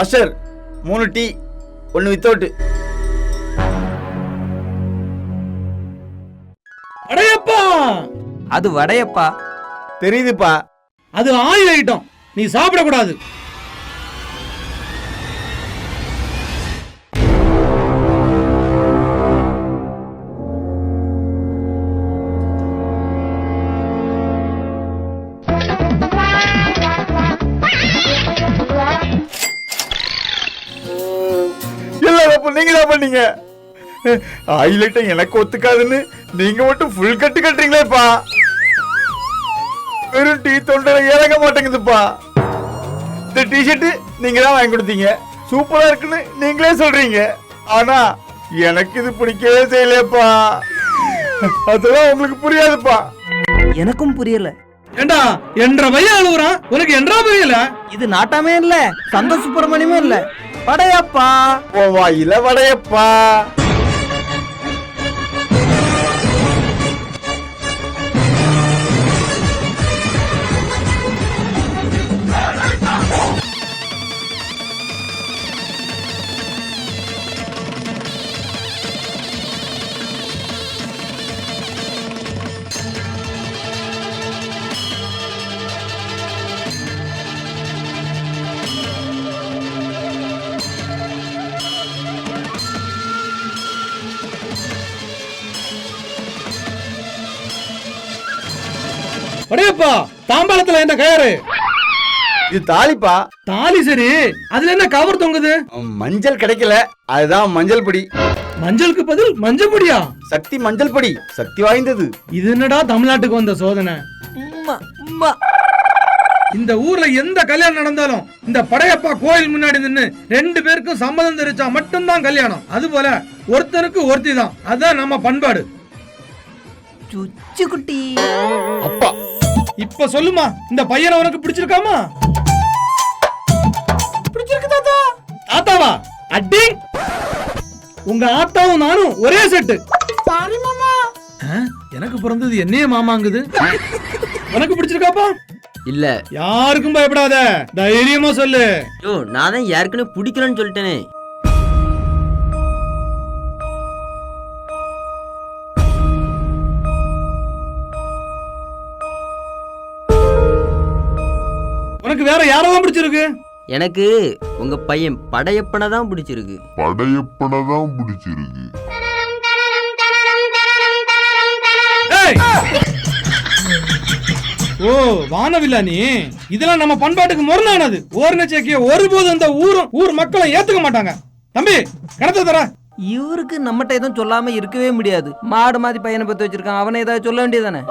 Master 3 tea 1 without. அடையப்பா, அது வடையப்பா. தெரியுதுப்பா. அது oil item, நீ சாப்பிடக்கூடாது. நீங்க தான் பண்ணீங்க. ஆயில் ஐட்டம் எனக்கு ஒத்துக்காதுன்னு நீங்க மட்டும் ஃபுல் கட்டு கட்டுறீங்களேப்பா. வெறும் டீ தொண்டை இறங்க மாட்டேங்குதுப்பா. இந்த டிஷர்ட் நீங்க தான் வாங்கி கொடுத்தீங்க, சூப்பரா இருக்குன்னு நீங்களே சொல்றீங்க. ஆனா எனக்கு இது பிடிக்கவே செய்யலப்பா. அதெல்லாம் உங்களுக்கு புரியாதுப்பா. எனக்கும் புரியல. ஏண்டா என்ற பையன் அழுகுறான், உனக்கு என்றா புரியல? இது நாட்டாமே இல்ல, சந்த சுப்பிரமணியமே இல்ல, வடையப்பா. ஓ வாயில வடையப்பா. அடையப்பா, தாம்பாளத்துல என்ன கயிறு? இது தாலிப்பா. தாலி சரி, அதுல என்ன கவர் தொங்குது? மஞ்சள் கிடைக்கல, அதுதான் மஞ்சள் பொடி. மஞ்சளுக்கு பதில் மஞ்சள் பொடியா? சக்தி மஞ்சள் பொடி, சக்தி வாய்ந்தது. இது என்னடா தமிழ்நாட்டுக்கு வந்த சோதனை? இந்த ஊர்ல எந்த கல்யாணம் நடந்தாலும் இந்த படையப்பா கோயில் முன்னாடி நின்னு 2 பேருக்கும் சம்மதம் தெரிவிச்சா மட்டும்தான் கல்யாணம். அது போல ஒருத்தனுக்கு ஒருத்தி தான், அதான் நம்ம பண்பாடு. சுச்சு குட்டி. அப்பா இப்ப சொல்லுமா, இந்த பையனை உனக்கு பிடிச்சிருக்காமா? பிடிச்சிருக்கு தாத்தா. தாத்தாவா? அடி, உங்க ஆத்தாவும் நானும் ஒரே செட்டு. சாரி மாமா. எனக்கு பிறந்தது என்னைய மாமாங்குது. உனக்கு பிடிச்சிருக்காப்பா? இல்ல. யாருக்கும் பயப்படாத, தைரியமா சொல்லு. நான் தான் யாருக்குன்னு பிடிக்கலன்னு சொல்லிட்டேனே. உனக்கு வேற யாரதான் பிடிச்சிருக்கு? எனக்கு உங்க பையன் படையப்பனை தான் பிடிச்சிருக்கு. ஓ வானவில்லா நீ, இதெல்லாம் நம்ம பண்பாட்டுக்கு முரணானது. ஓர்னச்சேக்கிய ஒருபோதும் இந்த ஊர் மக்களை ஏத்துக்க மாட்டாங்க. தம்பி கடத்த தர. இவருக்கு நம்மகிட்ட எதுவும் சொல்லாம இருக்கவே முடியாது. மாடு மாதிரி பையனை பத்தி வச்சிருக்கான், அவனை ஏதாவது சொல்ல வேண்டியதானே?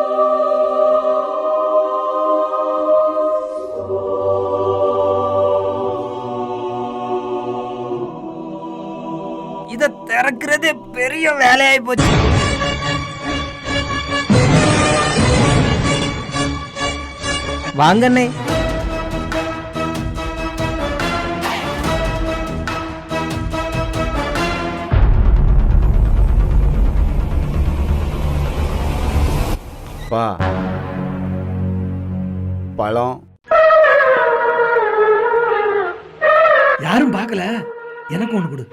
இத திறக்கிறதே பெரிய வேலையாயி போச்சு. வாங்கண்ணே. பா பழம். யாரும் பார்க்கல, எனக்கு ஒண்ணு கொடு.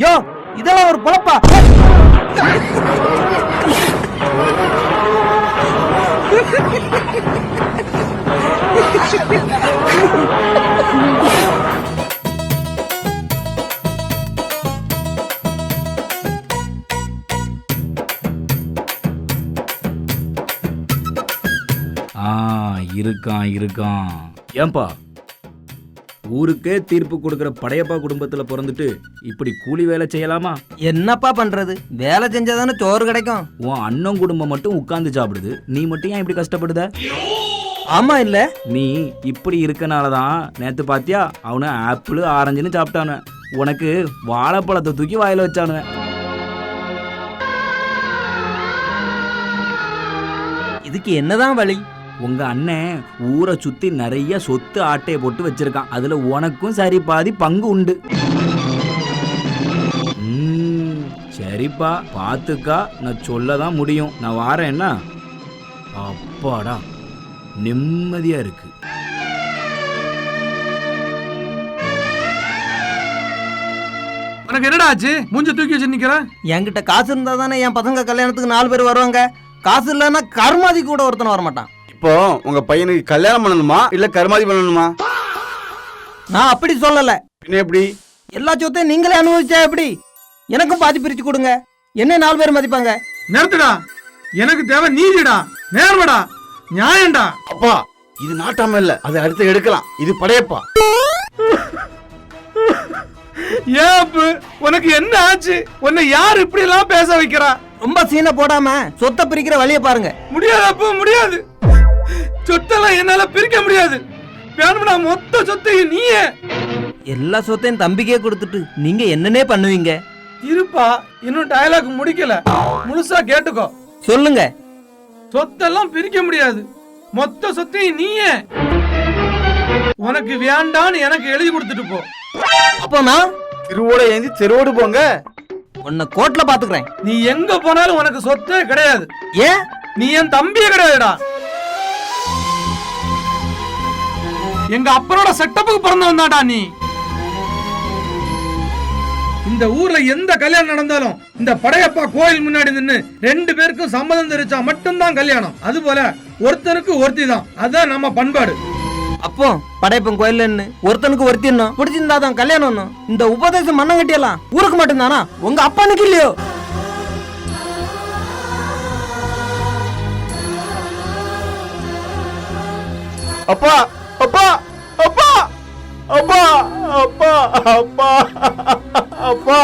யோ, இதெல்லாம் ஒரு பொழப்பா? இருக்கான். ஏன்பா, ஊருக்கே தீர்ப்பு கொடுக்கிற படையப்பா குடும்பத்துல பிறந்துட்டு இப்படி கூலி வேலை செய்யலாமா? என்னப்பா பண்றது, வேலை செஞ்சாதானே சோறு கிடைக்கும். உன் அண்ணன் குடும்பம் மட்டும் உட்கார்ந்து சாப்பிடுது, நீ மட்டும் ஏன் இப்படி கஷ்டப்படுத? ஆமா இல்ல, நீ இப்படி இருக்கனாலதான் நேத்து பாத்தியா அவனு ஆப்பிள் ஆரஞ்சுன்னு சாப்பிட்டானு, உனக்கு வாழைப்பழத்தை தூக்கி வாயில வச்சானு. இதுக்கு என்னதான் வழி? உங்க அண்ணன் ஊரை சுத்தி நிறைய சொத்து ஆட்டையை போட்டு வச்சிருக்கான், அதுல உனக்கும் சரி பாதி பங்கு உண்டு. சரிப்பா, பாத்துக்கா, நான் சொல்லதான் முடியும். நான் வாரேன்னா அப்பாடா நிம்மதியா இருக்கு. உனக்கு என்னடா ஆச்சு? மூஞ்ச தூக்கி வச்சு நிக்கிற. என்கிட்ட காசு இருந்தா தானே என் பசங்க கல்யாணத்துக்கு 4 பேர் வருவாங்க. காசு இல்லைன்னா கருமாதி கூட ஒருத்தன வரமாட்டான். இப்போ உங்க பையனுக்கு கல்யாணம் பண்ணணுமா இல்ல கருமாதி பண்ணணுமா? நான் அப்படி சொல்லல. பின்ன எப்படி? எல்லா சொத்தையும் நீங்களே அனுபவிச்சா எப்படி? எனக்கும் பாதி பிரிச்சு கொடுங்க. என்ன 4 பேர் மதிப்பாங்க. நிறுத்துடா. எனக்கு தேவை நீதிடா, நேர்மடா, நியாயம்டா. அப்பா இது நாட்டாம இல்ல, அதை அடுத்து எடுக்கலாம். இது படையப்பா. ஏன் அப்பு, உனக்கு என்ன ஆச்சு? உன்னை யார் இப்படி எல்லாம் பேச வைக்கிறா? ரொம்ப சீனை போடாம சொத்தை பிரிக்கிற வழியை பாருங்க. முடியாது அப்பு, முடியாது. சொத்தெல்லாம் என்னால பிரிக்க முடியாது. வேணும்னா மொத்த சொத்தையும் நீயே. எல்லா சொத்தையும் தம்பிக்கே கொடுத்துட்டு நீங்க என்னன்னே பண்ணுவீங்க? இருப்பா, இன்னும் டயலாக் முடிக்கல, முழுசா கேட்டுக்கோ. சொல்லுங்க. சொத்தெல்லாம் பிரிக்க முடியாது. மொத்த சொத்தையும் நீயே. உனக்கு வேண்டான்னு எனக்கு எழுதி கொடுத்துட்டு போ. அப்போ நான் திருவோட ஏந்தி தெருவோடு போங்க. உன்னை கோர்ட்ல பாத்துக்கிறேன். நீ எங்க போனாலும் உனக்கு சொத்தே கிடையாது. ஏன்? நீ என் தம்பியே கிடையாதுடா. எங்க அப்பனோட செட்டப்புக்கு பிறந்தவன் தான்டா நீ. இந்த ஊர்ல எந்த கல்யாணம் நடந்தாலும் இந்த படையப்பா கோயில் முன்னாடி நின்னு 2 பேருக்கும் சம்மதம் தெரிவிச்சா மட்டும்தான் கல்யாணம். அது போல ஒருத்தனுக்கு ஒருத்தி தான். அதான் நம்ம பண்பாடு. அப்போ படையப்பன் கோயில்ல ஒருத்தனுக்கு ஒருத்தின்னும் பிடிச்சிருந்தாதான் கல்யாணம். இந்த உபதேசம் மண்ணங்கட்டியெல்லாம் ஊருக்கு மட்டும்தானா? உங்க அப்பனுக்கு இல்லையோ? அப்பா அப்பா அப்பா அப்பா அப்பா அப்பா அப்பா